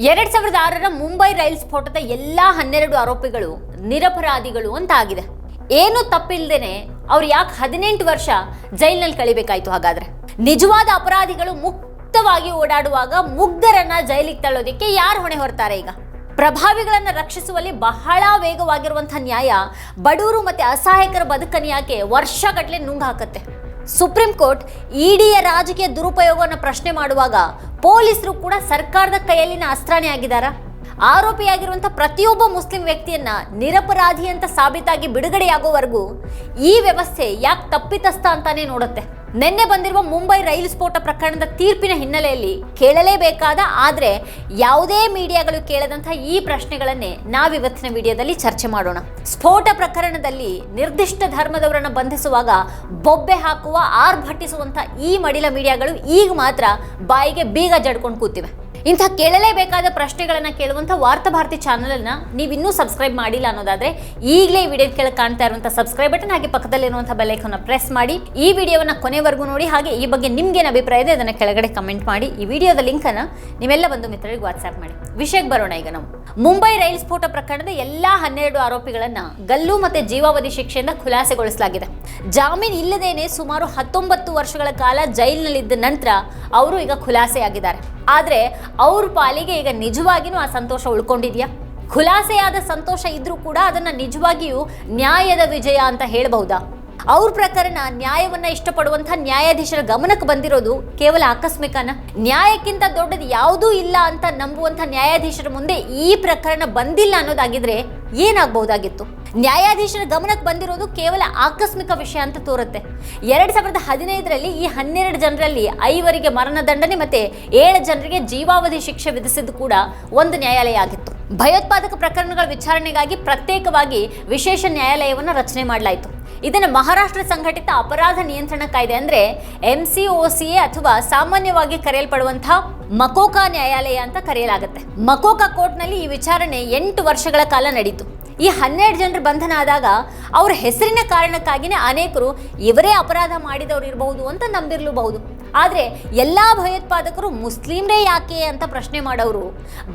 2006ರ Mumbai rail ಸ್ಫೋಟದ ಎಲ್ಲಾ 12 ಆರೋಪಿಗಳು ನಿರಪರಾಧಿಗಳು ಅಂತ ಆಗಿದೆ. ಏನು ತಪ್ಪಿಲ್ಲದೇನೆ ಅವ್ರು ಯಾಕೆ 18 ವರ್ಷ ಜೈಲಿನಲ್ಲಿ ಕಳಿಬೇಕಾಯ್ತು? ಹಾಗಾದ್ರೆ ನಿಜವಾದ ಅಪರಾಧಿಗಳು ಮುಕ್ತವಾಗಿ ಓಡಾಡುವಾಗ ಮುಗ್ಧರನ್ನ ಜೈಲಿಗೆ ತಳ್ಳೋದಕ್ಕೆ ಯಾರು ಹೊಣೆ ಹೊರ್ತಾರೆ? ಈಗ ಪ್ರಭಾವಿಗಳನ್ನ ರಕ್ಷಿಸುವಲ್ಲಿ ಬಹಳ ವೇಗವಾಗಿರುವಂತಹ ನ್ಯಾಯ ಬಡವರು ಮತ್ತೆ ಅಸಹಾಯಕರ ಬದುಕನ್ನು ಯಾಕೆ ವರ್ಷಗಟ್ಟಲೆ ನುಂಗು ಹಾಕತ್ತೆ? ಸುಪ್ರೀಂ ಕೋರ್ಟ್ ಇಡಿಯ ರಾಜಕೀಯ ದುರುಪಯೋಗವನ್ನು ಪ್ರಶ್ನೆ ಮಾಡುವಾಗ ಪೊಲೀಸರು ಕೂಡ ಸರ್ಕಾರದ ಕೈಯಲ್ಲಿನ ಅಸ್ತ್ರಾಣಿ ಆಗಿದ್ದಾರಾ? ಆರೋಪಿಯಾಗಿರುವಂತಹ ಪ್ರತಿಯೊಬ್ಬ ಮುಸ್ಲಿಂ ವ್ಯಕ್ತಿಯನ್ನ ನಿರಪರಾಧಿ ಅಂತ ಸಾಬೀತಾಗಿ ಬಿಡುಗಡೆಯಾಗೋವರೆಗೂ ಈ ವ್ಯವಸ್ಥೆ ಯಾಕೆ ತಪ್ಪಿತಸ್ಥ ಅಂತಾನೆ ನೋಡುತ್ತೆ. ನಿನ್ನೆ ಬಂದಿರುವ ಮುಂಬೈ ರೈಲು ಸ್ಫೋಟ ಪ್ರಕರಣದ ತೀರ್ಪಿನ ಹಿನ್ನೆಲೆಯಲ್ಲಿ ಕೇಳಲೇಬೇಕಾದ ಆದ್ರೆ ಯಾವುದೇ ಮೀಡಿಯಾಗಳು ಕೇಳದಂತಹ ಈ ಪ್ರಶ್ನೆಗಳನ್ನೇ ನಾವಿವತ್ತಿನ ವಿಡಿಯೋದಲ್ಲಿ ಚರ್ಚೆ ಮಾಡೋಣ. ಸ್ಫೋಟ ಪ್ರಕರಣದಲ್ಲಿ ನಿರ್ದಿಷ್ಟ ಧರ್ಮದವರನ್ನ ಬಂಧಿಸುವಾಗ ಬೊಬ್ಬೆ ಹಾಕುವ ಆರ್ಭಟಿಸುವಂತಹ ಈ ಮಡಿಲ ಮೀಡಿಯಾಗಳು ಈಗ ಮಾತ್ರ ಬಾಯಿಗೆ ಬೀಗ ಜಡ್ಕೊಂಡು ಕೂತಿವೆ. ಇಂಥ ಕೇಳಲೇಬೇಕಾದ ಪ್ರಶ್ನೆಗಳನ್ನ ಕೇಳುವಂಥ ವಾರ್ತಾಭಾರತಿ ಚಾನಲ್ ಅನ್ನ ನೀವಿನ್ನೂ ಸಬ್ಸ್ಕ್ರೈಬ್ ಮಾಡಿಲ್ಲ ಅನ್ನೋದಾದ್ರೆ ಈಗಲೇ ಈ ವಿಡಿಯೋ ಕೆಳಗೆ ಕಾಣ್ತಾ ಇರುವಂತಹ ಸಬ್ಸ್ಕ್ರೈಬ್ ಬಟನ್ ಹಾಗೆ ಪಕ್ಕದಲ್ಲಿರುವಂತಹ ಬೆಲ್ ಐಕಾನ್ ಪ್ರೆಸ್ ಮಾಡಿ ಈ ವಿಡಿಯೋವನ್ನ ಕೊನೆವರೆಗೂ ನೋಡಿ. ಹಾಗೆ ಈ ಬಗ್ಗೆ ನಿಮ್ಗೇನು ಅಭಿಪ್ರಾಯ ಇದೆ ಅದನ್ನ ಕೆಳಗಡೆ ಕಮೆಂಟ್ ಮಾಡಿ. ಈ ವಿಡಿಯೋದ ಲಿಂಕ್ ಅನ್ನ ನೀವೆಲ್ಲ ಬಂಧು ಮಿತ್ರರಿಗೆ ವಾಟ್ಸ್ಆಪ್ ಮಾಡಿ. ವಿಷಯಕ್ಕೆ ಬರೋಣ. ಈಗ ನಾವು ಮುಂಬೈ ರೈಲ್ ಸ್ಫೋಟ ಪ್ರಕರಣದ ಎಲ್ಲಾ 12 ಆರೋಪಿಗಳನ್ನ ಗಲ್ಲು ಮತ್ತೆ ಜೀವಾವಧಿ ಶಿಕ್ಷೆಯಿಂದ ಖುಲಾಸೆಗೊಳಿಸಲಾಗಿದೆ. ಜಾಮೀನು ಇಲ್ಲದೇನೆ ಸುಮಾರು 19 ವರ್ಷಗಳ ಕಾಲ ಜೈಲಿನಲ್ಲಿದ್ದ ನಂತರ ಅವರು ಈಗ ಖುಲಾಸೆಯಾಗಿದ್ದಾರೆ. ಆದ್ರೆ ಅವ್ರ ಪಾಲಿಗೆ ಈಗ ನಿಜವಾಗಿಯೂ ಆ ಸಂತೋಷ ಉಳ್ಕೊಂಡಿದ್ಯಾ? ಖುಲಾಸೆಯಾದ ಸಂತೋಷ ಇದ್ರೂ ಕೂಡ ಅದನ್ನ ನಿಜವಾಗಿಯೂ ನ್ಯಾಯದ ವಿಜಯ ಅಂತ ಹೇಳಬಹುದಾ? ಅವ್ರ ಪ್ರಕರಣ ನ್ಯಾಯವನ್ನ ಇಷ್ಟಪಡುವಂತಹ ನ್ಯಾಯಾಧೀಶರ ಗಮನಕ್ಕೆ ಬಂದಿರೋದು ಕೇವಲ ಆಕಸ್ಮಿಕನ? ನ್ಯಾಯಕ್ಕಿಂತ ದೊಡ್ಡದು ಯಾವುದೂ ಇಲ್ಲ ಅಂತ ನಂಬುವಂಥ ನ್ಯಾಯಾಧೀಶರ ಮುಂದೆ ಈ ಪ್ರಕರಣ ಬಂದಿಲ್ಲ ಅನ್ನೋದಾಗಿದ್ರೆ ಏನಾಗಬಹುದಾಗಿತ್ತು? ನ್ಯಾಯಾಧೀಶರ ಗಮನಕ್ಕೆ ಬಂದಿರೋದು ಕೇವಲ ಆಕಸ್ಮಿಕ ವಿಷಯ ಅಂತ ತೋರುತ್ತೆ. 2015ರಲ್ಲಿ ಈ 12 ಜನರಲ್ಲಿ 5 ಮರಣದಂಡನೆ ಮತ್ತೆ 7 ಜನರಿಗೆ ಜೀವಾವಧಿ ಶಿಕ್ಷೆ ವಿಧಿಸಿದ್ದು ಕೂಡ ಒಂದು ನ್ಯಾಯಾಲಯ ಆಗಿತ್ತು. ಭಯೋತ್ಪಾದಕ ಪ್ರಕರಣಗಳ ವಿಚಾರಣೆಗಾಗಿ ಪ್ರತ್ಯೇಕವಾಗಿ ವಿಶೇಷ ನ್ಯಾಯಾಲಯವನ್ನು ರಚನೆ ಮಾಡಲಾಯಿತು. ಇದನ್ನು ಮಹಾರಾಷ್ಟ್ರ ಸಂಘಟಿತ ಅಪರಾಧ ನಿಯಂತ್ರಣ ಕಾಯ್ದೆ ಅಂದ್ರೆ MCOCA ಅಥವಾ ಸಾಮಾನ್ಯವಾಗಿ ಕರೆಯಲ್ಪಡುವಂತಹ ಮಕೋಕಾ ನ್ಯಾಯಾಲಯ ಅಂತ ಕರೆಯಲಾಗುತ್ತೆ. ಮಕೋಕಾ ಕೋರ್ಟ್ನಲ್ಲಿ ಈ ವಿಚಾರಣೆ 8 ವರ್ಷಗಳ ಕಾಲ ನಡೀತು. ಈ 12 ಜನರ ಬಂಧನ ಆದಾಗ ಅವ್ರ ಹೆಸರಿನ ಕಾರಣಕ್ಕಾಗಿನೇ ಅನೇಕರು ಇವರೇ ಅಪರಾಧ ಮಾಡಿದವರು ಇರಬಹುದು ಅಂತ ನಂಬಿರಲೂಬಹುದು. ಆದರೆ ಎಲ್ಲಾ ಭಯೋತ್ಪಾದಕರು ಮುಸ್ಲಿಮ್ರೇ ಯಾಕೆ ಅಂತ ಪ್ರಶ್ನೆ ಮಾಡೋರು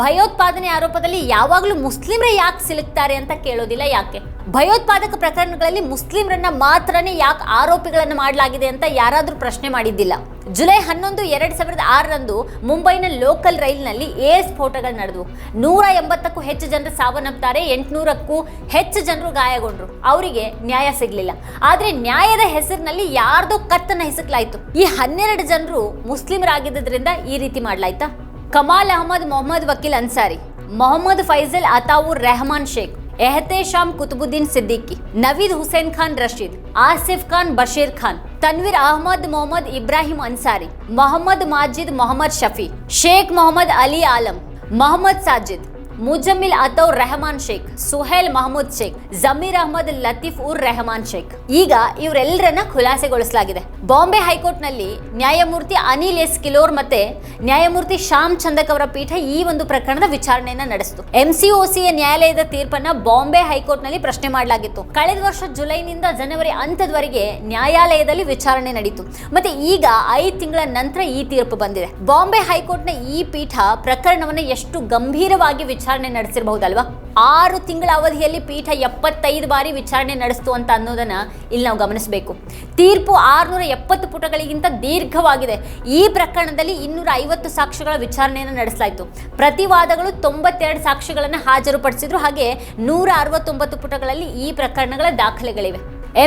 ಭಯೋತ್ಪಾದನೆ ಆರೋಪದಲ್ಲಿ ಯಾವಾಗಲೂ ಮುಸ್ಲಿಮ್ರೇ ಯಾಕೆ ಸಿಲುಕ್ತಾರೆ ಅಂತ ಕೇಳೋದಿಲ್ಲ. ಯಾಕೆ ಭಯೋತ್ಪಾದಕ ಪ್ರಕರಣಗಳಲ್ಲಿ ಮುಸ್ಲಿಮ್ರನ್ನ ಮಾತ್ರನೇ ಯಾಕೆ ಆರೋಪಿಗಳನ್ನು ಮಾಡಲಾಗಿದೆ ಅಂತ ಯಾರಾದ್ರೂ ಪ್ರಶ್ನೆ ಮಾಡಿದ್ದಿಲ್ಲ. ಜುಲೈ 11, 2006ರಂದು ಮುಂಬೈನ ಲೋಕಲ್ ರೈಲ್ನಲ್ಲಿ 7 ಸ್ಫೋಟಗಳು ನಡೆದವು. 180ಕ್ಕೂ ಹೆಚ್ಚು ಜನರು ಸಾವನ್ನಪ್ತಾರೆ, 800ಕ್ಕೂ ಹೆಚ್ಚು ಜನರು ಗಾಯಗೊಂಡ್ರು. ಅವರಿಗೆ ನ್ಯಾಯ ಸಿಗ್ಲಿಲ್ಲ. ಆದ್ರೆ ನ್ಯಾಯದ ಹೆಸರಿನಲ್ಲಿ ಯಾರ್ದೋ ಕತ್ತನ್ನ ಹಿಸಕ್ಲಾಯ್ತು. ಈ 12 ಜನರು ಮುಸ್ಲಿಮರಾಗಿದ್ದರಿಂದ ಈ ರೀತಿ ಮಾಡ್ಲಾಯ್ತಾ? ಕಮಾಲ್ ಅಹಮದ್ ಮೊಹಮ್ಮದ್ ವಕೀಲ್ ಅನ್ಸಾರಿ, ಮೊಹಮ್ಮದ್ ಫೈಜಲ್ ಅತಾವುರ್ ರೆಹಮಾನ್ ಶೇಖ್, ಎಹ್ತೇಶಾಮ್ ಕುತುಬುದ್ದೀನ್ ಸಿದ್ದಿಕ್ಕಿ, ನವೀದ್ ಹುಸೇನ್ ಖಾನ್ ರಶೀದ್, ಆಸಿಫ್ ಖಾನ್ ಬಶೀರ್ ಖಾನ್, ತನ್ವೀರ್ ಅಹಮದ್ ಮೊಹಮ್ಮದ್ ಇಬ್ರಾಹಿಂ ಅನ್ಸಾರಿ, ಮೊಹಮ್ಮದ್ ಮಾಜಿದ್ ಮೊಹಮ್ಮದ್ ಶಫಿ, ಶೇಖ್ ಮೊಹಮ್ಮದ್ ಅಲಿ ಆಲಂ, ಮೊಹಮ್ಮದ್ ಸಾಜಿದ್, ಮುಜಮ್ಮಿಲ್ ಅತೌರ್ ರೆಹಮಾನ್ ಶೇಖ್, ಸುಹೇಲ್ ಮಹಮೂದ್ ಶೇಖ್, ಜಮೀರ್ ಅಹಮದ್ ಲತೀಫ್ ಉರ್ ರೆಹಮಾನ್ ಶೇಖ್. ಈಗ ಇವರೆಲ್ಲರನ್ನ ಖುಲಾಸೆಗೊಳಿಸಲಾಗಿದೆ. ಬಾಂಬೆ ಹೈಕೋರ್ಟ್ ನಲ್ಲಿ ನ್ಯಾಯಮೂರ್ತಿ ಅನಿಲ್ ಎಸ್ ಕಿಲೋರ್ ಮತ್ತೆ ನ್ಯಾಯಮೂರ್ತಿ ಶ್ಯಾಮ್ ಚಂದಕ್ ಅವರ ಪೀಠ ಈ ಒಂದು ಪ್ರಕರಣದ ವಿಚಾರಣೆಯನ್ನ ನಡೆಸಿತು. MCOCA ನ್ಯಾಯಾಲಯದ ತೀರ್ಪನ್ನ ಬಾಂಬೆ ಹೈಕೋರ್ಟ್ ನಲ್ಲಿ ಪ್ರಶ್ನೆ ಮಾಡಲಾಗಿತ್ತು. ಕಳೆದ ವರ್ಷ ಜುಲೈನಿಂದ ಜನವರಿ ಅಂತ್ಯದವರೆಗೆ ನ್ಯಾಯಾಲಯದಲ್ಲಿ ವಿಚಾರಣೆ ನಡೀತು. ಮತ್ತೆ ಈಗ 5 ತಿಂಗಳ ನಂತರ ಈ ತೀರ್ಪು ಬಂದಿದೆ. ಬಾಂಬೆ ಹೈಕೋರ್ಟ್ ನ ಈ ಪೀಠ ಪ್ರಕರಣವನ್ನ ಎಷ್ಟು ಗಂಭೀರವಾಗಿ ವಿಚಾರಣೆ ನಡೆಸಿರಬಹುದಲ್ವಾ? 6 ತಿಂಗಳ ಅವಧಿಯಲ್ಲಿ ಪೀಠ 75 ಬಾರಿ ವಿಚಾರಣೆ ನಡೆಸಿತು ಅಂತ ಅನ್ನೋದನ್ನ ಇಲ್ಲಿ ನಾವು ಗಮನಿಸಬೇಕು. ತೀರ್ಪು 670 ಪುಟಗಳಿಗಿಂತ ದೀರ್ಘವಾಗಿದೆ. ಈ ಪ್ರಕರಣದಲ್ಲಿ 250 ಸಾಕ್ಷಿಗಳ ವಿಚಾರಣೆಯನ್ನು ನಡೆಸಲಾಯಿತು. ಪ್ರತಿವಾದಗಳು 92 ಸಾಕ್ಷಿಗಳನ್ನು ಹಾಜರುಪಡಿಸಿದ್ರು. ಹಾಗೆ 169 ಪುಟಗಳಲ್ಲಿ ಈ ಪ್ರಕರಣಗಳ ದಾಖಲೆಗಳಿವೆ.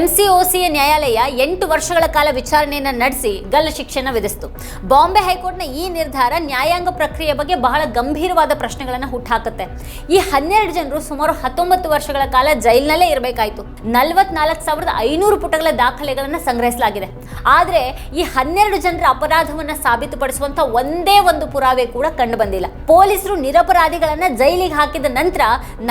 MCOCA ನ್ಯಾಯಾಲಯ 8 ವರ್ಷಗಳ ಕಾಲ ವಿಚಾರಣೆಯನ್ನು ನಡೆಸಿ ಗಲ್ಲು ಶಿಕ್ಷೆಯನ್ನು ವಿಧಿಸಿತು. ಬಾಂಬೆ ಹೈಕೋರ್ಟ್ನ ಈ ನಿರ್ಧಾರ ನ್ಯಾಯಾಂಗ ಪ್ರಕ್ರಿಯೆ ಬಗ್ಗೆ ಬಹಳ ಗಂಭೀರವಾದ ಪ್ರಶ್ನೆಗಳನ್ನು ಹುಟ್ಟುಹಾಕುತ್ತೆ. ಈ 12 ಜನರು ಸುಮಾರು 19 ವರ್ಷಗಳ ಕಾಲ ಜೈಲಿನಲ್ಲೇ ಇರಬೇಕಾಯಿತು. 44,500 ಪುಟಗಳ ದಾಖಲೆಗಳನ್ನು ಸಂಗ್ರಹಿಸಲಾಗಿದೆ. ಆದರೆ ಈ 12 ಜನರ ಅಪರಾಧವನ್ನು ಸಾಬೀತುಪಡಿಸುವಂತ ಒಂದೇ ಒಂದು ಪುರಾವೆ ಕೂಡ ಕಂಡು ಬಂದಿಲ್ಲ. ಪೊಲೀಸರು ನಿರಪರಾಧಿಗಳನ್ನ ಜೈಲಿಗೆ ಹಾಕಿದ ನಂತರ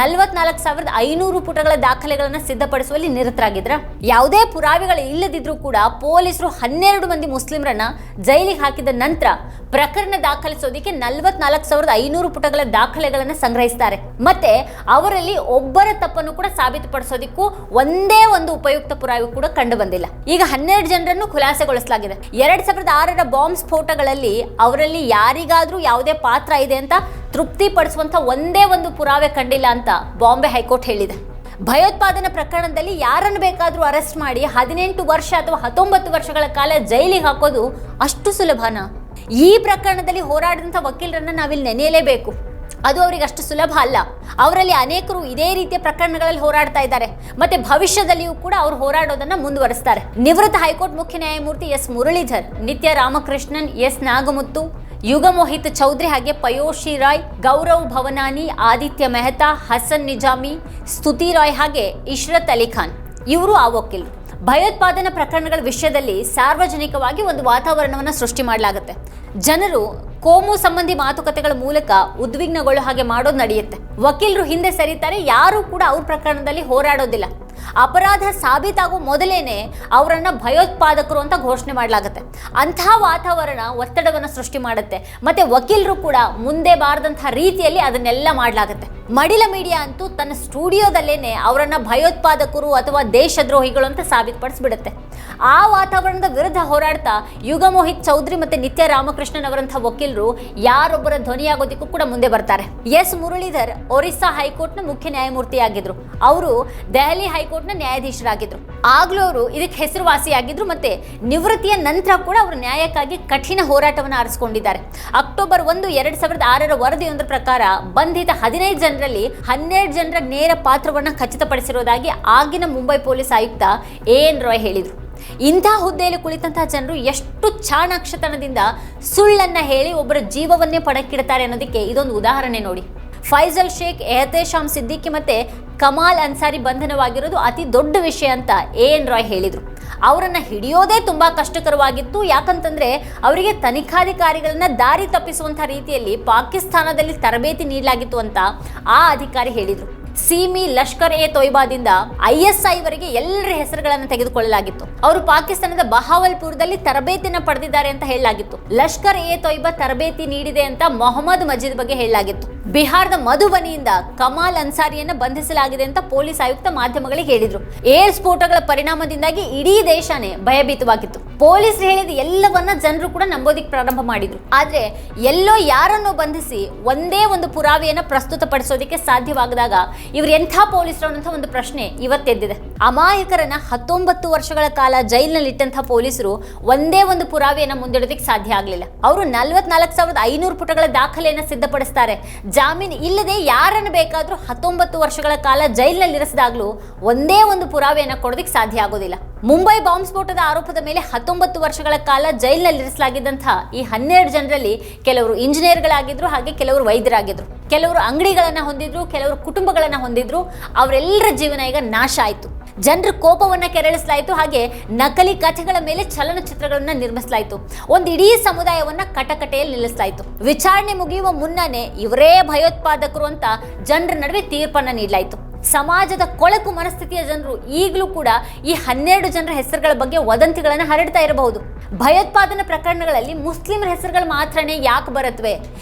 44,500 ಪುಟಗಳ ದಾಖಲೆಗಳನ್ನು ಸಿದ್ಧಪಡಿಸುವಲ್ಲಿ ನಿರತರಾಗಿದ್ರ? ಯಾವುದೇ ಪುರಾವೆಗಳು ಇಲ್ಲದಿದ್ರೂ ಕೂಡ ಪೊಲೀಸರು 12 ಮಂದಿ ಮುಸ್ಲಿಮರನ್ನ ಜೈಲಿಗೆ ಹಾಕಿದ ನಂತರ ಪ್ರಕರಣ ದಾಖಲಿಸೋದಕ್ಕೆ 44,500 ಪುಟಗಳ ದಾಖಲೆಗಳನ್ನು ಸಂಗ್ರಹಿಸ್ತಾರೆ. ಮತ್ತೆ ಅವರಲ್ಲಿ ಒಬ್ಬರ ತಪ್ಪನ್ನು ಕೂಡ ಸಾಬೀತುಪಡಿಸೋದಕ್ಕೂ ಒಂದೇ ಒಂದು ಉಪಯುಕ್ತ ಪುರಾವೆ ಕೂಡ ಕಂಡು ಬಂದಿಲ್ಲ. ಈಗ 12 ಜನರನ್ನು ಖುಲಾಸೆಗೊಳಿಸಲಾಗಿದೆ. 2006ರ ಬಾಂಬ್ ಸ್ಫೋಟಗಳಲ್ಲಿ ಅವರಲ್ಲಿ ಯಾರಿಗಾದ್ರೂ ಯಾವುದೇ ಪಾತ್ರ ಇದೆ ಅಂತ ತೃಪ್ತಿಪಡಿಸುವಂತ ಒಂದೇ ಒಂದು ಪುರಾವೆ ಕಂಡಿಲ್ಲ ಅಂತ ಬಾಂಬೆ ಹೈಕೋರ್ಟ್ ಹೇಳಿದೆ. ಭಯೋತ್ಪಾದನಾ ಪ್ರಕರಣದಲ್ಲಿ ಯಾರನ್ನು ಬೇಕಾದರೂ ಅರೆಸ್ಟ್ ಮಾಡಿ 18 ವರ್ಷ ಅಥವಾ 19 ವರ್ಷಗಳ ಕಾಲ ಜೈಲಿಗೆ ಹಾಕೋದು ಅಷ್ಟು ಸುಲಭನಾ? ಈ ಪ್ರಕರಣದಲ್ಲಿ ಹೋರಾಡಿದಂಥ ವಕೀಲರನ್ನ ನಾವಿಲ್ಲಿ ನೆನೆಯಲೇಬೇಕು. ಅದು ಅವರಿಗೆ ಅಷ್ಟು ಸುಲಭ ಅಲ್ಲ. ಅವರಲ್ಲಿ ಅನೇಕರು ಇದೇ ರೀತಿಯ ಪ್ರಕರಣಗಳಲ್ಲಿ ಹೋರಾಡ್ತಾ ಇದ್ದಾರೆ. ಮತ್ತೆ ಭವಿಷ್ಯದಲ್ಲಿಯೂ ಕೂಡ ಅವರು ಹೋರಾಡೋದನ್ನ ಮುಂದುವರಿಸ್ತಾರೆ. ನಿವೃತ್ತ ಹೈಕೋರ್ಟ್ ಮುಖ್ಯ ನ್ಯಾಯಮೂರ್ತಿ ಎಸ್ ಮುರಳೀಧರ್, ನಿತ್ಯ ರಾಮಕೃಷ್ಣನ್, ಎಸ್ ನಾಗಮುತ್ತು, ಯುಗಮೋಹಿತ್ ಚೌಧರಿ, ಹಾಗೆ ಪಯೋಶಿ ರಾಯ್, ಗೌರವ್ ಭವನಾನಿ, ಆದಿತ್ಯ ಮೆಹ್ತಾ, ಹಸನ್ ನಿಜಾಮಿ, ಸ್ತುತಿ ರಾಯ್ ಹಾಗೆ ಇಶ್ರತ್ ಅಲಿ ಖಾನ್ ಇವರು ಆ ವಕೀಲರು. ಭಯೋತ್ಪಾದನಾ ಪ್ರಕರಣಗಳ ವಿಷಯದಲ್ಲಿ ಸಾರ್ವಜನಿಕವಾಗಿ ಒಂದು ವಾತಾವರಣವನ್ನು ಸೃಷ್ಟಿ ಮಾಡಲಾಗುತ್ತೆ. ಜನರು ಕೋಮು ಸಂಬಂಧಿ ಮಾತುಕತೆಗಳ ಮೂಲಕ ಉದ್ವಿಗ್ನಗೊಳ್ಳೋ ಹಾಗೆ ಮಾಡೋದು ನಡೆಯುತ್ತೆ. ವಕೀಲರು ಹಿಂದೆ ಸರಿತಾರೆ, ಯಾರು ಕೂಡ ಅವ್ರ ಪ್ರಕರಣದಲ್ಲಿ ಹೋರಾಡೋದಿಲ್ಲ. ಅಪರಾಧ ಸಾಬೀತಾಗುವ ಮೊದಲೇನೆ ಅವರನ್ನ ಭಯೋತ್ಪಾದಕರು ಅಂತ ಘೋಷಣೆ ಮಾಡಲಾಗುತ್ತೆ. ಅಂತಹ ವಾತಾವರಣ ಒತ್ತಡವನ್ನು ಸೃಷ್ಟಿ ಮಾಡುತ್ತೆ. ಮತ್ತೆ ವಕೀಲರು ಕೂಡ ಮುಂದೆ ಬಾರದಂತಹ ರೀತಿಯಲ್ಲಿ ಅದನ್ನೆಲ್ಲ ಮಾಡಲಾಗುತ್ತೆ. ಮಡಿಲ ಮೀಡಿಯಾ ಅಂತೂ ತನ್ನ ಸ್ಟುಡಿಯೋದಲ್ಲೇನೆ ಅವರನ್ನ ಭಯೋತ್ಪಾದಕರು ಅಥವಾ ದೇಶದ್ರೋಹಿಗಳು ಅಂತ ಸಾಬೀತುಪಡಿಸ್ಬಿಡುತ್ತೆ. ಆ ವಾತಾವರಣದ ವಿರುದ್ಧ ಹೋರಾಡ್ತಾ ಯುಗಮೋಹಿತ್ ಚೌಧರಿ ಮತ್ತೆ ನಿತ್ಯ ರಾಮಕೃಷ್ಣನ್ ಅವರಂತಹ ವಕೀಲರು ಯಾರೊಬ್ಬರ ಧ್ವನಿಯಾಗೋದಕ್ಕೂ ಕೂಡ ಮುಂದೆ ಬರ್ತಾರೆ. ಎಸ್ ಮುರಳೀಧರ್ ಒರಿಸ್ಸಾ ಹೈಕೋರ್ಟ್ನ ಮುಖ್ಯ ನ್ಯಾಯಮೂರ್ತಿಯಾಗಿದ್ರು. ಅವರು ದೆಹಲಿ ಹೈಕೋರ್ಟ್ನ ನ್ಯಾಯಾಧೀಶರಾಗಿದ್ರು. ಆಗ್ಲೂ ಅವರು ಇದಕ್ಕೆ ಹೆಸರುವಾಸಿಯಾಗಿದ್ರು. ಮತ್ತೆ ನಿವೃತ್ತಿಯ ನಂತರ ಕೂಡ ಅವರು ನ್ಯಾಯಕ್ಕಾಗಿ ಕಠಿಣ ಹೋರಾಟವನ್ನು ಆರಿಸಿಕೊಂಡಿದ್ದಾರೆ. ಅಕ್ಟೋಬರ್ 1, 2006ರ ವರದಿಯೊಂದರ ಪ್ರಕಾರ ಬಂಧಿತ 15 ಜನರಲ್ಲಿ 12 ಜನರ ನೇರ ಪಾತ್ರವನ್ನು ಖಚಿತಪಡಿಸಿರುವುದಾಗಿ ಆಗಿನ ಮುಂಬೈ ಪೊಲೀಸ್ ಆಯುಕ್ತ AN ರಾಯ್ ಹೇಳಿದರು. ಇಂಥ ಹುದ್ದೆಯಲ್ಲಿ ಕುಳಿತಂತಹ ಜನರು ಎಷ್ಟು ಚಾಣಾಕ್ಷತನದಿಂದ ಸುಳ್ಳನ್ನ ಹೇಳಿ ಒಬ್ಬರ ಜೀವವನ್ನೇ ಪಣಕ್ಕಿಡ್ತಾರೆ ಅನ್ನೋದಕ್ಕೆ ಇದೊಂದು ಉದಾಹರಣೆ ನೋಡಿ. ಫೈಜಲ್ ಶೇಖ್, ಎಹ್ತೇಶಾಮ್ ಸಿದ್ದಿಕಿ ಮತ್ತೆ ಕಮಾಲ್ ಅನ್ಸಾರಿ ಬಂಧನವಾಗಿರೋದು ಅತಿ ದೊಡ್ಡ ವಿಷಯ ಅಂತ AN ರಾಯ್ ಹೇಳಿದರು. ಅವರನ್ನು ಹಿಡಿಯೋದೇ ತುಂಬ ಕಷ್ಟಕರವಾಗಿತ್ತು. ಯಾಕಂತಂದರೆ ಅವರಿಗೆ ತನಿಖಾಧಿಕಾರಿಗಳನ್ನ ದಾರಿ ತಪ್ಪಿಸುವಂಥ ರೀತಿಯಲ್ಲಿ ಪಾಕಿಸ್ತಾನದಲ್ಲಿ ತರಬೇತಿ ನೀಡಲಾಗಿತ್ತು ಅಂತ ಆ ಅಧಿಕಾರಿ ಹೇಳಿದರು. ಸೀಮಿ, ಲಷ್ಕರ್ ಎ ತೊಯ್ಬಾದಿಂದ ISI ವರೆಗೆ ಎಲ್ಲರ ಹೆಸರುಗಳನ್ನು ತೆಗೆದುಕೊಳ್ಳಲಾಗಿತ್ತು. ಅವರು ಪಾಕಿಸ್ತಾನದ ಬಹಾವಲ್ಪುರದಲ್ಲಿ ತರಬೇತಿಯನ್ನು ಪಡೆದಿದ್ದಾರೆ ಅಂತ ಹೇಳಲಾಗಿತ್ತು. ಲಷ್ಕರ್ ಎ ತೊಯ್ಬಾ ತರಬೇತಿ ನೀಡಿದೆ ಅಂತ ಮೊಹಮ್ಮದ್ ಮಜೀದ್ ಬಗ್ಗೆ ಹೇಳಲಾಗಿತ್ತು. ಬಿಹಾರದ ಮಧುಬನಿಯಿಂದ ಕಮಾಲ್ ಅನ್ಸಾರಿಯನ್ನು ಬಂಧಿಸಲಾಗಿದೆ ಅಂತ ಪೊಲೀಸ್ ಆಯುಕ್ತ ಮಾಧ್ಯಮಗಳಿಗೆ ಹೇಳಿದ್ರು. ಏರ್ ಸ್ಫೋಟಗಳ ಪರಿಣಾಮದಿಂದಾಗಿ ಇಡೀ ದೇಶನೇ ಭಯಭೀತವಾಗಿತ್ತು. ಪೊಲೀಸರು ಹೇಳಿದ ಎಲ್ಲವನ್ನ ಜನರು ಕೂಡ ನಂಬೋದಿಕ್ಕೆ ಪ್ರಾರಂಭ ಮಾಡಿದ್ರು. ಆದ್ರೆ ಎಲ್ಲೋ ಯಾರನ್ನೋ ಬಂಧಿಸಿ ಒಂದೇ ಒಂದು ಪುರಾವೆಯನ್ನ ಪ್ರಸ್ತುತಪಡಿಸೋದಕ್ಕೆ ಸಾಧ್ಯವಾಗದಾಗ ಇವರು ಎಂಥ ಪೊಲೀಸರು ಅನ್ನೋ ಒಂದು ಪ್ರಶ್ನೆ ಇವತ್ತೆದ್ದಿದೆ. ಅಮಾಯಕರನ್ನ 19 ವರ್ಷಗಳ ಕಾಲ ಜೈಲಿನಲ್ಲಿಟ್ಟಂತಹ ಪೊಲೀಸರು ಒಂದೇ ಒಂದು ಪುರಾವೆಯನ್ನ ಮುಂದಿಡೋದಕ್ಕೆ ಸಾಧ್ಯ ಆಗಲಿಲ್ಲ. ಅವರು 44,500 ಪುಟಗಳ ದಾಖಲೆಯನ್ನ ಸಿದ್ಧಪಡಿಸ್ತಾರೆ. ಜಾಮೀನು ಇಲ್ಲದೆ ಯಾರನ್ನು ಬೇಕಾದ್ರೂ 19 ವರ್ಷಗಳ ಕಾಲ ಜೈಲಿನಲ್ಲಿರಿಸಿದಾಗ್ಲೂ ಒಂದೇ ಒಂದು ಪುರಾವೆಯನ್ನ ಕೊಡೋದಕ್ಕೆ ಸಾಧ್ಯ ಆಗೋದಿಲ್ಲ. ಮುಂಬೈ ಬಾಂಬ್ ಸ್ಫೋಟದ ಆರೋಪದ ಮೇಲೆ 19 ವರ್ಷಗಳ ಕಾಲ ಜೈಲಿನಲ್ಲಿರಿಸಲಾಗಿದ್ದಂತಹ ಈ 12 ಜನರಲ್ಲಿ ಕೆಲವರು ಇಂಜಿನಿಯರ್ಗಳಾಗಿದ್ರು, ಹಾಗೆ ಕೆಲವರು ವೈದ್ಯರಾಗಿದ್ರು, ಕೆಲವರು ಅಂಗಡಿಗಳನ್ನ ಹೊಂದಿದ್ರು, ಕೆಲವರು ಕುಟುಂಬಗಳನ್ನ ಹೊಂದಿದ್ರು. ಅವರೆಲ್ಲರ ಜೀವನ ಈಗ ನಾಶ ಆಯಿತು. ಜನರ ಕೋಪವನ್ನ ಕೆರಳಿಸಲಾಯಿತು. ಹಾಗೆ ನಕಲಿ ಕಥೆಗಳ ಮೇಲೆ ಚಲನಚಿತ್ರಗಳನ್ನ ನಿರ್ಮಿಸಲಾಯಿತು. ಒಂದು ಇಡೀ ಸಮುದಾಯವನ್ನ ಕಟಕಟೆಯಲ್ಲಿ ನಿಲ್ಲಿಸಲಾಯಿತು. ವಿಚಾರಣೆ ಮುಗಿಯುವ ಮುನ್ನನೇ ಇವರೇ ಭಯೋತ್ಪಾದಕರು ಅಂತ ಜನರ ನಡುವೆ ತೀರ್ಪನ್ನ ನೀಡಲಾಯಿತು. ಸಮಾಜದ ಕೊಳಕು ಮನಸ್ಥಿತಿಯ ಜನರು ಈಗಲೂ ಕೂಡ ಈ 12 ಜನರ ಹೆಸರುಗಳ ಬಗ್ಗೆ ವದಂತಿಗಳನ್ನು ಹರಡ್ತಾ ಇರಬಹುದು. ಭಯೋತ್ಪಾದನಾ ಪ್ರಕರಣಗಳಲ್ಲಿ ಮುಸ್ಲಿಮರ ಹೆಸರುಗಳು ಮಾತ್ರನೇ ಯಾಕೆ ಬರುತ್ತವೆ?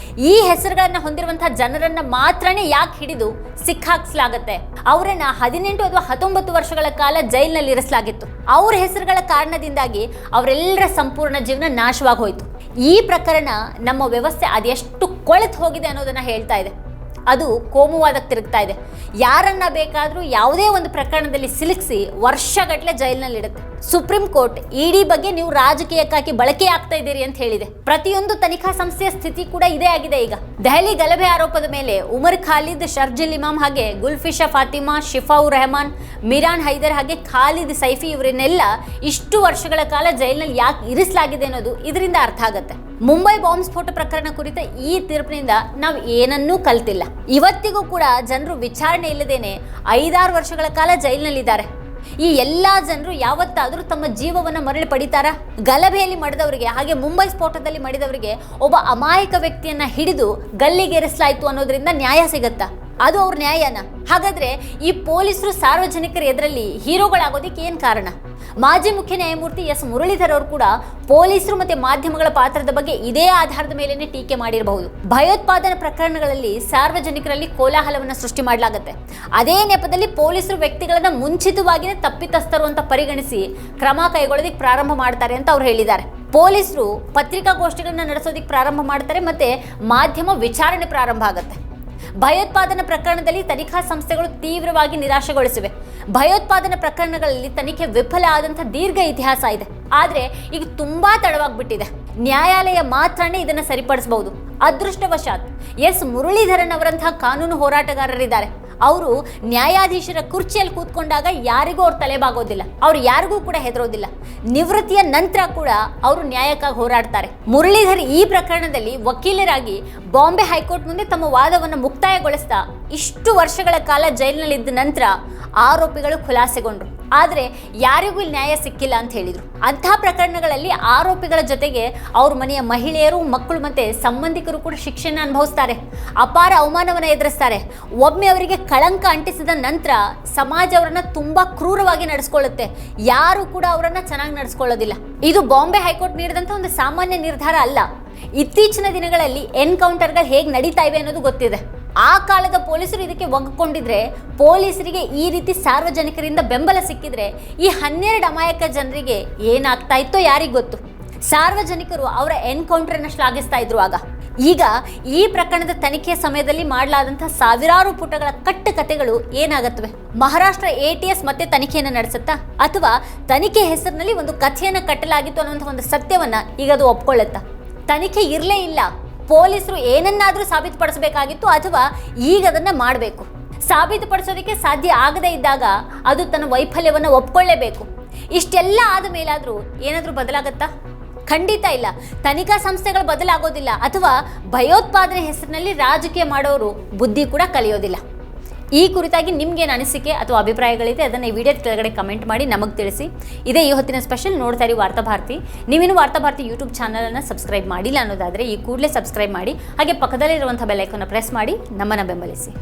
ಈ ಹೆಸರುಗಳನ್ನ ಹೊಂದಿರುವಂತಹ ಜನರನ್ನ ಮಾತ್ರನೇ ಯಾಕೆ ಹಿಡಿದು ಸಿಕ್ಕಾಕ್ಸಲಾಗತ್ತೆ? ಅವರನ್ನ 18 ಅಥವಾ 19 ವರ್ಷಗಳ ಕಾಲ ಜೈಲಿನಲ್ಲಿ ಇರಿಸಲಾಗಿತ್ತು. ಅವ್ರ ಹೆಸರುಗಳ ಕಾರಣದಿಂದಾಗಿ ಅವರೆಲ್ಲರ ಸಂಪೂರ್ಣ ಜೀವನ ನಾಶವಾಗಿ ಹೋಯಿತು. ಈ ಪ್ರಕರಣ ನಮ್ಮ ವ್ಯವಸ್ಥೆ ಅದೆಷ್ಟು ಕೊಳೆತು ಹೋಗಿದೆ ಅನ್ನೋದನ್ನ ಹೇಳ್ತಾ ಇದೆ. ಅದು ಕೋಮುವಾದಕ್ಕೆ ತಿರುಗ್ತಾ ಇದೆ. ಯಾರನ್ನ ಬೇಕಾದರೂ ಯಾವುದೇ ಒಂದು ಪ್ರಕರಣದಲ್ಲಿ ಸಿಲುಕಿಸಿ ವರ್ಷಗಟ್ಟಲೆ ಜೈಲಿನಲ್ಲಿಡುತ್ತೆ. ಸುಪ್ರೀಂ ಕೋರ್ಟ್ ED ಬಗ್ಗೆ ನೀವು ರಾಜಕೀಯಕ್ಕಾಗಿ ಬಳಕೆ ಆಗ್ತಾ ಇದ್ದೀರಿ ಅಂತ ಹೇಳಿದೆ. ಪ್ರತಿಯೊಂದು ತನಿಖಾ ಸಂಸ್ಥೆಯ ಸ್ಥಿತಿ ಕೂಡ ಇದೇ ಆಗಿದೆ. ಈಗ ದೆಹಲಿ ಗಲಭೆ ಆರೋಪದ ಮೇಲೆ ಉಮರ್ ಖಾಲಿದ್, ಶರ್ಜಿಲ್ ಇಮಾಮ್ ಹಾಗೆ ಗುಲ್ಫಿಶಾ ಫಾತಿಮಾ, ಶಿಫಾವುರ್ ರೆಹಮಾನ್, ಮಿರಾನ್ ಹೈದರ್ ಹಾಗೆ ಖಾಲಿದ್ ಸೈಫಿ ಇವರನ್ನೆಲ್ಲ ಇಷ್ಟು ವರ್ಷಗಳ ಕಾಲ ಜೈಲಿನಲ್ಲಿ ಯಾಕೆ ಇರಿಸಲಾಗಿದೆ ಅನ್ನೋದು ಇದರಿಂದ ಅರ್ಥ ಆಗುತ್ತೆ. ಮುಂಬೈ ಬಾಂಬ್ ಸ್ಫೋಟ ಪ್ರಕರಣ ಕುರಿತ ಈ ತೀರ್ಪಿನಿಂದ ನಾವು ಏನನ್ನೂ ಕಲ್ತಿಲ್ಲ. ಇವತ್ತಿಗೂ ಕೂಡ ಜನರು ವಿಚಾರಣೆ ಇಲ್ಲದೇನೆ 5-6 ವರ್ಷಗಳ ಕಾಲ ಜೈಲಿನಲ್ಲಿದ್ದಾರೆ. ಈ ಎಲ್ಲ ಜನರು ಯಾವತ್ತಾದರೂ ತಮ್ಮ ಜೀವವನ್ನು ಮರಳಿ ಪಡಿತಾರಾ? ಗಲಭೆಯಲ್ಲಿ ಮಡಿದವರಿಗೆ ಹಾಗೆ ಮುಂಬೈ ಸ್ಫೋಟದಲ್ಲಿ ಮಡಿದವರಿಗೆ ಒಬ್ಬ ಅಮಾಯಕ ವ್ಯಕ್ತಿಯನ್ನ ಹಿಡಿದು ಗಲ್ಲಿಗೇರಿಸಲಾಯಿತು ಅನ್ನೋದ್ರಿಂದ ನ್ಯಾಯ ಸಿಗತ್ತಾ? ಅದು ಅವ್ರ ನ್ಯಾಯನ? ಹಾಗಾದ್ರೆ ಈ ಪೊಲೀಸರು ಸಾರ್ವಜನಿಕರ ಎದುರಲ್ಲಿ ಹೀರೋಗಳಾಗೋದಕ್ಕೆ ಏನ್ ಕಾರಣ? ಮಾಜಿ ಮುಖ್ಯ ನ್ಯಾಯಮೂರ್ತಿ ಎಸ್ ಮುರಳೀಧರ್ ಅವರು ಕೂಡ ಪೊಲೀಸರು ಮತ್ತೆ ಮಾಧ್ಯಮಗಳ ಪಾತ್ರದ ಬಗ್ಗೆ ಇದೇ ಆಧಾರದ ಮೇಲೆನೆ ಟೀಕೆ ಮಾಡಿರಬಹುದು. ಭಯೋತ್ಪಾದನಾ ಪ್ರಕರಣಗಳಲ್ಲಿ ಸಾರ್ವಜನಿಕರಲ್ಲಿ ಕೋಲಾಹಲವನ್ನು ಸೃಷ್ಟಿ ಮಾಡಲಾಗುತ್ತೆ. ಅದೇ ನೆಪದಲ್ಲಿ ಪೊಲೀಸರು ವ್ಯಕ್ತಿಗಳನ್ನ ಮುಂಚಿತವಾಗಿಯೇ ತಪ್ಪಿತಸ್ಥರು ಅಂತ ಪರಿಗಣಿಸಿ ಕ್ರಮ ಕೈಗೊಳ್ಳೋದಕ್ಕೆ ಪ್ರಾರಂಭ ಮಾಡ್ತಾರೆ ಅಂತ ಅವ್ರು ಹೇಳಿದ್ದಾರೆ. ಪೊಲೀಸರು ಪತ್ರಿಕಾಗೋಷ್ಠಿಗಳನ್ನ ನಡೆಸೋದಕ್ಕೆ ಪ್ರಾರಂಭ ಮಾಡ್ತಾರೆ, ಮತ್ತೆ ಮಾಧ್ಯಮ ವಿಚಾರಣೆ ಪ್ರಾರಂಭ ಆಗುತ್ತೆ. ಭಯೋತ್ಪಾದನಾ ಪ್ರಕರಣದಲ್ಲಿ ತನಿಖಾ ಸಂಸ್ಥೆಗಳು ತೀವ್ರವಾಗಿ ನಿರಾಶೆಗೊಳಿಸಿವೆ. ಭಯೋತ್ಪಾದನಾ ಪ್ರಕರಣಗಳಲ್ಲಿ ತನಿಖೆ ವಿಫಲ ಆದಂತಹ ದೀರ್ಘ ಇತಿಹಾಸ ಇದೆ. ಆದ್ರೆ ಈಗ ತುಂಬಾ ತಡವಾಗ್ಬಿಟ್ಟಿದೆ. ನ್ಯಾಯಾಲಯ ಮಾತ್ರನೇ ಇದನ್ನ ಸರಿಪಡಿಸಬಹುದು. ಅದೃಷ್ಟವಶಾತ್ ಎಸ್ ಮುರಳೀಧರನ್ ಅವರಂತಹ ಕಾನೂನು ಹೋರಾಟಗಾರರಿದ್ದಾರೆ. ಅವರು ನ್ಯಾಯಾಧೀಶರ ಕುರ್ಚಿಯಲ್ಲಿ ಕೂತ್ಕೊಂಡಾಗ ಯಾರಿಗೂ ಅವ್ರು ತಲೆಬಾಗೋದಿಲ್ಲ, ಅವ್ರು ಯಾರಿಗೂ ಕೂಡ ಹೆದರೋದಿಲ್ಲ. ನಿವೃತ್ತಿಯ ನಂತರ ಕೂಡ ಅವರು ನ್ಯಾಯಕ್ಕಾಗಿ ಹೋರಾಡ್ತಾರೆ. ಮುರಳೀಧರ್ ಈ ಪ್ರಕರಣದಲ್ಲಿ ವಕೀಲರಾಗಿ ಬಾಂಬೆ ಹೈಕೋರ್ಟ್ ಮುಂದೆ ತಮ್ಮ ವಾದವನ್ನು ಮುಕ್ತಾಯಗೊಳಿಸ್ತಾ ಇಷ್ಟು ವರ್ಷಗಳ ಕಾಲ ಜೈಲಿನಲ್ಲಿದ್ದ ನಂತರ ಆರೋಪಿಗಳು ಖುಲಾಸೆಗೊಂಡ್ರು. ಆದರೆ ಯಾರಿಗೂ ಇಲ್ಲಿ ನ್ಯಾಯ ಸಿಕ್ಕಿಲ್ಲ ಅಂತ ಹೇಳಿದ್ರು. ಅಂತಹ ಪ್ರಕರಣಗಳಲ್ಲಿ ಆರೋಪಿಗಳ ಜೊತೆಗೆ ಅವ್ರ ಮನೆಯ ಮಹಿಳೆಯರು, ಮಕ್ಕಳು ಮತ್ತೆ ಸಂಬಂಧಿಕರು ಕೂಡ ಶಿಕ್ಷೆನ ಅನುಭವಿಸ್ತಾರೆ, ಅಪಾರ ಅವಮಾನವನ್ನು ಎದುರಿಸ್ತಾರೆ. ಒಮ್ಮೆ ಅವರಿಗೆ ಕಳಂಕ ಅಂಟಿಸಿದ ನಂತರ ಸಮಾಜ ಅವರನ್ನ ತುಂಬಾ ಕ್ರೂರವಾಗಿ ನಡೆಸ್ಕೊಳ್ಳುತ್ತೆ. ಯಾರು ಕೂಡ ಅವರನ್ನ ಚೆನ್ನಾಗಿ ನಡೆಸ್ಕೊಳ್ಳೋದಿಲ್ಲ. ಇದು ಬಾಂಬೆ ಹೈಕೋರ್ಟ್ ನೀಡಿದಂತ ಒಂದು ಸಾಮಾನ್ಯ ನಿರ್ಧಾರ ಅಲ್ಲ. ಇತ್ತೀಚಿನ ದಿನಗಳಲ್ಲಿ ಎನ್ಕೌಂಟರ್ಗಳು ಹೇಗೆ ನಡೀತಾ ಇವೆ ಅನ್ನೋದು ಗೊತ್ತಿದೆ. ಆ ಕಾಲದ ಪೊಲೀಸರು ಇದಕ್ಕೆ ಒಗ್ಗಿಕೊಂಡಿದ್ರೆ, ಪೊಲೀಸರಿಗೆ ಈ ರೀತಿ ಸಾರ್ವಜನಿಕರಿಂದ ಬೆಂಬಲ ಸಿಕ್ಕಿದ್ರೆ ಈ 12 ಅಮಾಯಕ ಜನರಿಗೆ ಏನಾಗ್ತಾ ಇತ್ತೋ ಯಾರಿಗ್ ಗೊತ್ತು. ಸಾರ್ವಜನಿಕರು ಅವರ ಎನ್ಕೌಂಟರ್ ಅನ್ನು ಶ್ಲಾಘಿಸ್ತಾ ಇದ್ರು ಆಗ. ಈಗ ಈ ಪ್ರಕರಣದ ತನಿಖೆಯ ಸಮಯದಲ್ಲಿ ಮಾಡಲಾದಂತಹ ಸಾವಿರಾರು ಪುಟಗಳ ಕಟ್ಟುಕತೆಗಳು ಏನಾಗತ್ವೆ? ಮಹಾರಾಷ್ಟ್ರ ATS ಮತ್ತೆ ತನಿಖೆಯನ್ನು ನಡೆಸುತ್ತಾ, ಅಥವಾ ತನಿಖೆ ಹೆಸರಿನಲ್ಲಿ ಒಂದು ಕಥೆಯನ್ನು ಕಟ್ಟಲಾಗಿತ್ತು ಅನ್ನುವಂಥ ಒಂದು ಸತ್ಯವನ್ನ ಈಗ ಅದು ಒಪ್ಕೊಳ್ಳುತ್ತಾ? ತನಿಖೆ ಇರಲೇ ಇಲ್ಲ. ಪೊಲೀಸರು ಏನನ್ನಾದ್ರೂ ಸಾಬೀತುಪಡಿಸಬೇಕಾಗಿತ್ತು, ಅಥವಾ ಈಗ ಅದನ್ನ ಮಾಡಬೇಕು. ಸಾಬೀತುಪಡಿಸೋದಕ್ಕೆ ಸಾಧ್ಯ ಆಗದೇ ಇದ್ದಾಗ ಅದು ತನ್ನ ವೈಫಲ್ಯವನ್ನು ಒಪ್ಕೊಳ್ಳೇಬೇಕು. ಇಷ್ಟೆಲ್ಲ ಆದ ಮೇಲಾದ್ರೂ ಏನಾದ್ರೂ ಬದಲಾಗತ್ತಾ? ಖಂಡಿತ ಇಲ್ಲ. ತನಿಖಾ ಸಂಸ್ಥೆಗಳು ಬದಲಾಗೋದಿಲ್ಲ, ಅಥವಾ ಭಯೋತ್ಪಾದನೆ ಹೆಸರಿನಲ್ಲಿ ರಾಜಕೀಯ ಮಾಡೋರು ಬುದ್ಧಿ ಕೂಡ ಕಲಿಯೋದಿಲ್ಲ. ಈ ಕುರಿತಾಗಿ ನಿಮ್ಗೇನು ಅನಿಸಿಕೆ ಅಥವಾ ಅಭಿಪ್ರಾಯಗಳಿದೆ ಅದನ್ನು ಈ ವಿಡಿಯೋ ಕೆಳಗಡೆ ಕಮೆಂಟ್ ಮಾಡಿ ನಮಗೆ ತಿಳಿಸಿ. ಇದೇ ಈ ಹೊತ್ತಿನ ಸ್ಪೆಷಲ್. ನೋಡ್ತಾ ಇರಿ ವಾರ್ತಾಭಾರತಿ. ನೀವಿನ್ನು ವಾರ್ತಾಭಾರತಿ ಯೂಟ್ಯೂಬ್ ಚಾನಲನ್ನು ಸಬ್ಸ್ಕ್ರೈಬ್ ಮಾಡಿಲ್ಲ ಅನ್ನೋದಾದರೆ ಈ ಕೂಡಲೇ ಸಬ್ಸ್ಕ್ರೈಬ್ ಮಾಡಿ, ಹಾಗೆ ಪಕ್ಕದಲ್ಲಿರುವಂಥ ಬೆಲ್ ಐಕಾನ್ನ ಪ್ರೆಸ್ ಮಾಡಿ ನಮ್ಮನ್ನು ಬೆಂಬಲಿಸಿ.